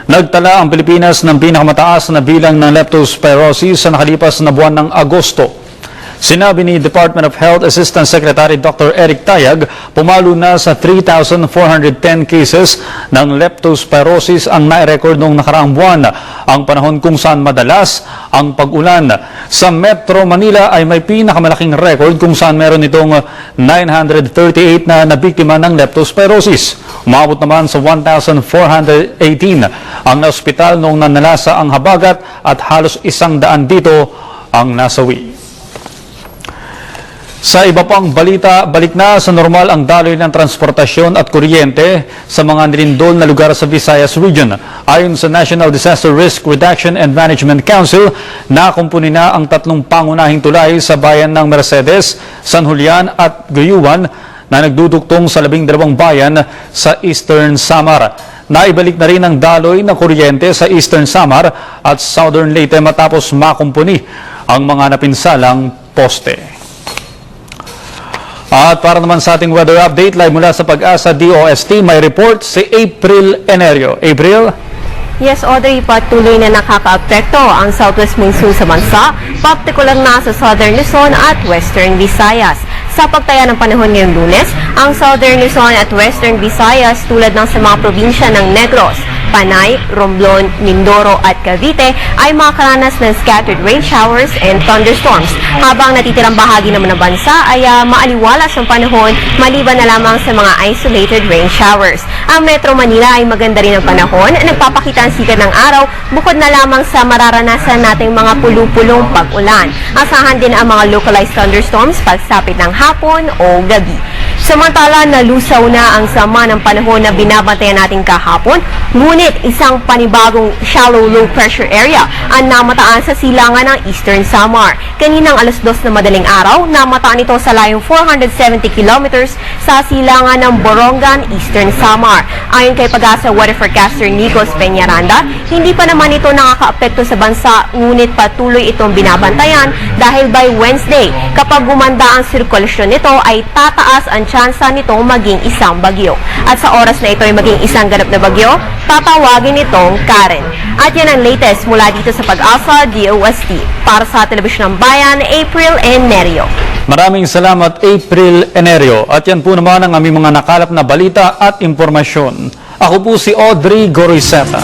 Nagtala ang Pilipinas ng pinakamataas na bilang ng leptospirosis sa nakalipas na buwan ng Agosto. Sinabi ni Department of Health Assistant Secretary Dr. Eric Tayag, pumalo na sa 3,410 cases ng leptospirosis ang nai-record noong nakaraang buwan. Ang panahon kung saan madalas ang pag-ulan. Sa Metro Manila ay may pinakamalaking record kung saan meron itong 938 na nabiktima ng leptospirosis. Umabot naman sa 1,418 ang naospital noong nanalasa ang habagat at halos 100 dito ang nasawi. Sa iba pang balita, balik na sa normal ang daloy ng transportasyon at kuryente sa mga nilindol na lugar sa Visayas Region. Ayon sa National Disaster Risk Reduction and Management Council, nakumpuni na ang tatlong pangunahing tulay sa bayan ng Mercedes, San Julian at Guyuan na nagduduktong sa 12 bayan sa Eastern Samar. Naibalik na rin ang daloy ng kuryente sa Eastern Samar at Southern Leyte matapos makumpuni ang mga napinsalang poste. At para naman sa ating weather update, live mula sa Pag-asa DOST, may report si April Enerio. April? Yes, Audrey, patuloy na nakaka-apekto ang southwest monsoon sa bansa, partikular na sa southern Luzon at western Visayas. Sa pagtaya ng panahon ngayong Lunes, ang southern Luzon at western Visayas tulad ng sa mga probinsya ng Negros, Panay, Romblon, Mindoro at Cavite ay makakaranas ng scattered rain showers and thunderstorms. Habang natitirang bahagi naman ng bansa ay maaliwalas ang panahon maliban na lamang sa mga isolated rain showers. Ang Metro Manila ay maganda rin ang panahon, nagpapakita ang sikat ng araw bukod na lamang sa mararanasan nating mga pulu-pulong pag-ulan. Asahan din ang mga localized thunderstorms pagsapit ng hapon o gabi. Samantala, nalusaw na ang sama ng panahon na binabantayan natin kahapon, ngunit isang panibagong shallow low pressure area ang namataan sa silangan ng Eastern Samar. Kaninang alas 2 na madaling araw, namataan ito sa layong 470 kilometers sa silangan ng Borongan, Eastern Samar. Ayon kay Pag-asa weather forecaster Nikos Peñaranda, hindi pa naman ito nakakaapekto sa bansa, ngunit patuloy itong binabantayan dahil by Wednesday, kapag gumanda ang sirkulasyon nito ay tataas ang tsansa nitong maging isang bagyo. At sa oras na ito ay maging isang ganap na bagyo, tatawagin itong Karen. At yan ang latest mula dito sa Pag-asa DOST. Para sa Telebisyon ng Bayan, April Enerio. Maraming salamat, April Enerio. At yan po naman ang aming mga nakalap na balita at impormasyon. Ako po si Audrey Goriseta.